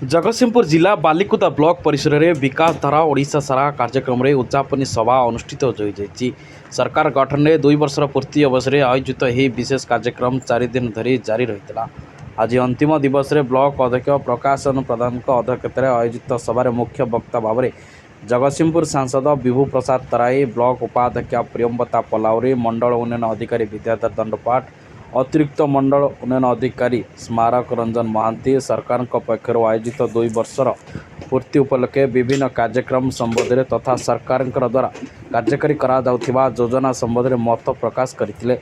जगतसिंहपुर जिला बालिकुदा ब्लॉक परिसर में विकास धारा ओडिशा सारा कार्यक्रम में उद्यापनी सभा अनुष्ठित हो सरकार गठन में 2 वर्षर पूर्ति अवसर में आयोजित यह विशेष कार्यक्रम 4 दिन धरी जारी रही। आज अंतिम दिवस में ब्लॉक अध्यक्ष प्रकाशन प्रधान अध्यक्षतार आयोजित सभार मुख्य वक्ता भाव में जगतसिंहपुर सांसद विभू प्रसाद तराई, ब्लॉक उपाध्यक्ष प्रियंवदा पलाउरी, मंडल उन्नयन अधिकारी विद्याधर दंडपाठ, अतिरिक्त मंडल उन्नयन अधिकारी स्मारक रंजन महांती सरकार पक्षर आयोजित 2 वर्षर पूर्ति उपलक्षे विभिन्न कार्यक्रम संबंध में तथा सरकार द्वारा कार्यकारी करा जाउथिबा योजना संबंध में मत प्रकाश करथिले।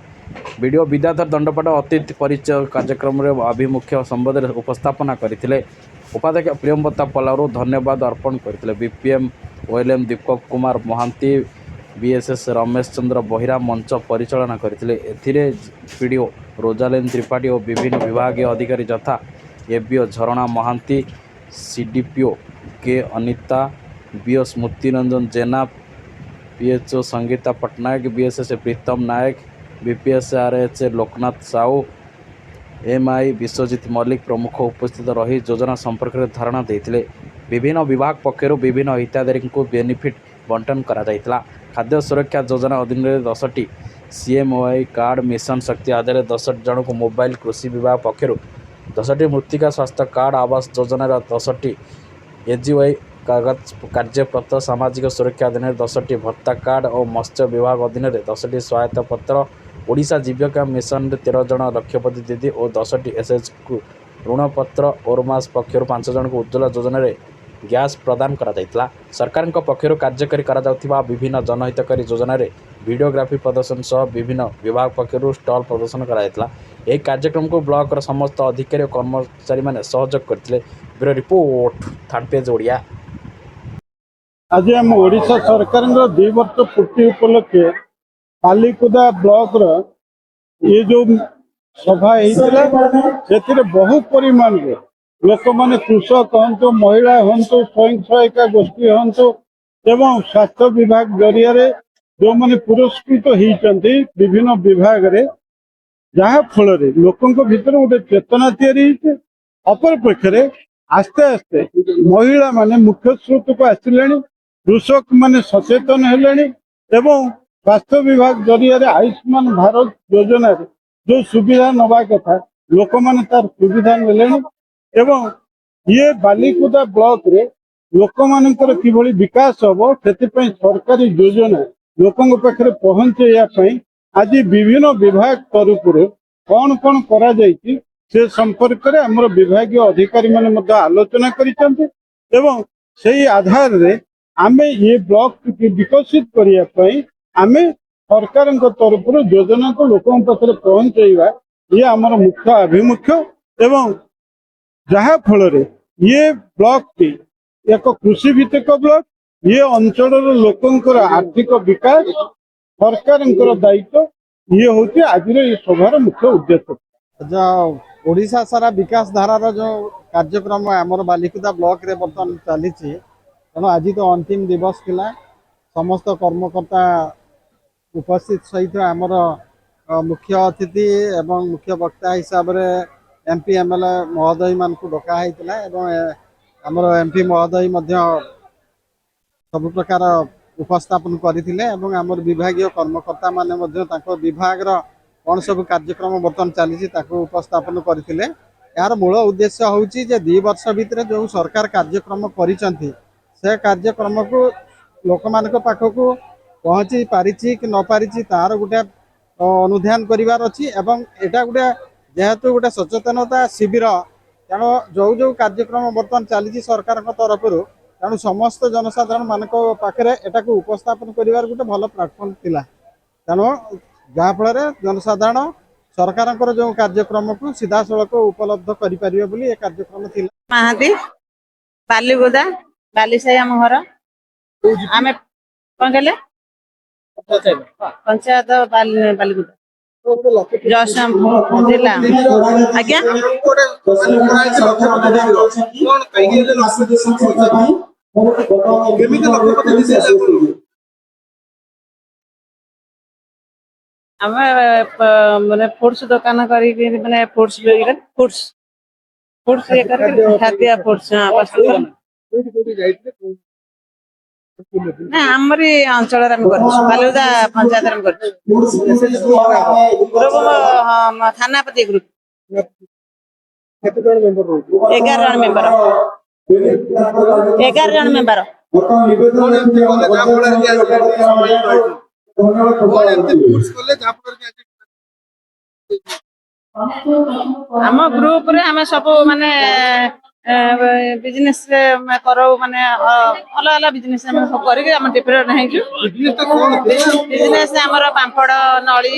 वीडियो विद्याधर दंडपाठ अतिथि परिचय कार्यक्रम में आभिमुख्य संबंध में उपस्थापना करथिले। उपाध्यक्ष प्रियंवदा पलाउरू धन्यवाद अर्पण करथिले। BPM OLM Deepak Kumar Mahanti, BSS Ramesh Chandra बहिरा मंच परिचालना करथिले। एथिरे पीडीओ रोजालिन त्रिपाठी और विभिन्न विभागीय अधिकारी यथा एबीओ झरणा महांती, सीडीपीओ के अनिता, बीओ स्मृति रंजन जेना, पीएचओ संगीता पट्टनायक, बीएसएस प्रीतम नायक, बीपीएसआरएच लोकनाथ साहू, एमआई विश्वजित मल्लिक प्रमुख उपस्थित रही योजना संपर्क में धारणा देते। विभिन्न विभाग पक्षर विभिन्न हिताधिकारी को बेनिफिट बंटन करा जायतिला। खाद्य सुरक्षा योजना अधीन 10टी सीएमओआई कार्ड, मिशन शक्ति आधार 10 जन को मोबाइल, कृषि विभाग पक्षर 10टी मृत्तिका स्वास्थ्य कार्ड, आवास योजना 10टी एजीओआई कागज कार्यपत्र, सामाजिक सुरक्षा अधीन 10टी भत्ता कार्ड और मत्स्य विभाग अधीन 10टी सहायता पत्र, ओडिशा जीविका मिशन 13 जन लक्षपति दीदी और 10टी एसएच को ऋणपत्र, ओरमास पक्षर 5 जन को उज्ज्वला योजना गैस प्रदान करा जायतिला। सरकार पक्षर कार्यकारी करा जाउथिबा विभिन्न जनहितकारी योजना वीडियोग्राफी प्रदर्शन सह विभिन्न विभाग पक्षर स्टॉल प्रदर्शन करा जायतिला। यह कार्यक्रम को ब्लॉक समस्त अधिकारी और कर्मचारी माने सहयोग करथिले। Bureau report, third page Odia. आज आम ओडिशा सरकार 2 वर्ष पूर्ति उपलक्षे बालिकुदा ब्लॉक ये जो सभा होता बहु परिमाण लोक मैंने कृषक हूँ, महिला हूँ, स्वयं सहायिका गोष्ठी हूँ एवं स्वास्थ्य विभाग जरिया जो मैंने पुरस्कृत होती विभिन्न विभाग रे, जहाँ फल लोकों भीतर गोटे चेतना या अपर पक्षे आस्ते आस्ते महिला माने मुख्य स्रोत को आसिले, कृषक माने सचेतन हेले एवं स्वास्थ्य विभाग जरिया आयुष्मान भारत योजना जो सुविधा नवा कथा लोक मैंने तार सुविधा नेले एवं ये बालिकुदा ब्लॉक रे लोक मानकर किभली विकास हम से सरकारी योजना लोकों पाखे पहुंचाई आज विभिन्न विभाग तरफ कौन कौन करा जायछि से संपर्क में आमर विभागीय अधिकारी माने आलोचना करिसेंति एवं से आधार रे आमे ये ब्लॉक विकसित करने आमे सरकार तरफ योजना को लोकों पाखे पहुंचाइबा ये आमर मुख्य आभिमुख्य एवं जहाँ फल ये ब्लॉक टी एक कृषि भित्तिक ब्लॉक, ये अंचल लोकंकर आर्थिक विकास सरकार दायित्व ये हूँ आज ये सभार मुख्य उद्देश्य। ओडिशा सारा विकास धारार जो कार्यक्रम आमर बालिकुदा ब्लॉक रे बर्तमान चली तेणु आज तो अंतिम दिवस थिला। समस्त कर्मकर्ता उपस्थित सहित आमर मुख्य अतिथि एवं मुख्य वक्ता हिसाब से एमपी एमएलए महोदय मान को डकाई आमर एमपी महोदय सब प्रकार उपस्थापन करते आमर विभागीय कर्मकर्ता माने विभाग कौन सब कार्यक्रम बर्तमान चली उपस्थापन करते। यार मूल उद्देश्य हूँ 2 वर्ष भितर जो सरकार कार्यक्रम करिसेंति से कार्यक्रम को लोक मान पाखक पहुँची पारी कि न पारी तार गोटे अनुध्यान करार अच्छी एवं एटा गोटे जेहेतु गोटे सचेतनता शिविर तेणु जो जो कार्यक्रम बर्तमान चली सरकार तरफ तेणु समस्त जनसाधारण मान पाखे एटा को उपस्थापन कर गोटे भल प्लाटफर्म थिला। तेणु जहाँफल जनसाधारण सरकार जो कार्यक्रम को सीधा सड़क उपलब्ध करें बोली ये कार्यक्रम थिला। महांती बालिकुदा बालिसाई आम घर आम कौन कहले पंचायत बालिकुदा जयश्याम जिला आज्ञा आम माने फुड्स दुकान करी माने फुड्स ଫୁଡ୍ସ ଇଏ କରିକି ଖାଦ୍ୟ ଫୁଡ୍ସ ପ୍ରସ୍ତୁତ ନା ଆମରି ଅଞ୍ଚଳରେ ଆମେ କରୁଛୁ ବାଲିକୁଦା ପଞ୍ଚାୟତରେ ଆମେ କରୁଛୁ ଗ୍ରୁପ ଥାନାପତି ଗ୍ରୁପ 11 ଜଣ ମେମ୍ବର 11 ଜଣ ମେମ୍ବର ଆମ ଗ୍ରୁପ ରେ ଆମେ ସବୁ ମାନେ ବିଜନେस କରାଉ ମାନେ ଅଲଗା ଅଲଗା ବିଜନେସ ଆମେ ସବୁ କରିକି ଆମେ ଡିଫରେଣ୍ଟ ହେଇଛୁ ବିଜନେସ ଆମର ପାମ୍ପଡ଼ ନଳି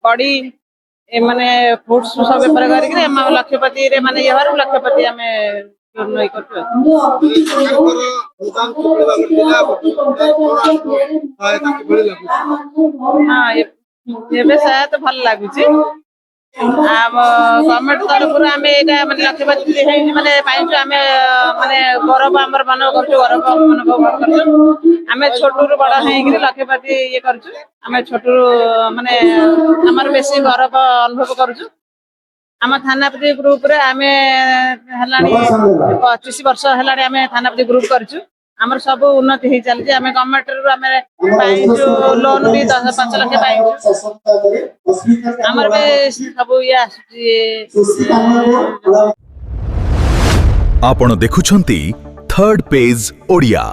ବଡି ମାନେ ଫୁଡ୍ସ ସବୁ ବେପାର କରିକି ଆମ ଲକ୍ଷପତିରେ ମାନେ ଇଏ ହରୁ ଲକ୍ଷପତି ଆମେ ଇଏ କରୁଛୁ ହଁ ଏବେ ସହାୟତ ଭଲ ଲାଗୁଛି ଆମ ଗଭର୍ଣ୍ଣମେଣ୍ଟ ତରଫରୁ ଆମେ ଏଇଟା ମାନେ ଲକ୍ଷପତି ହେଇଛି ମାନେ ପାଇଛୁ ଆମେ ମାନେ ଗୌରବ ଆମର ମନେ କରୁଛୁ ଗୌରବ ଅନୁଭବ କରୁଛୁ ଆମେ ଛୋଟରୁ ବଡ ହେଇକିରି ଲକ୍ଷପତି ଇଏ କରୁଛୁ ଆମେ ଛୋଟରୁ ମାନେ ଆମର ବେଶୀ ଗୌରବ ଅନୁଭବ କରୁଛୁ ଆମ ଥାନାପତି ଗ୍ରୁପ ରେ ଆମେ ହେଲାଣି 25 ବର୍ଷ ହେଲାଣି ଆମେ ଥାନାପତି ଗ୍ରୁପ କରିଛୁ ଆମର ସବୁ ଉନ୍ନତି ହେଇ ଚାଲିଛି ଆମେ ଗଭର୍ଣ୍ଣମେଣ୍ଟ ରୁ ଆମେ ପାଇଛୁ ଲୋନ ବି 5 ଲକ୍ଷ ପାଇଛୁ ଆମର ବି ସବୁ ଇଏ ଆସୁଛି ଆପଣ ଦେଖୁଛନ୍ତି थर्ड पेज ओडिया।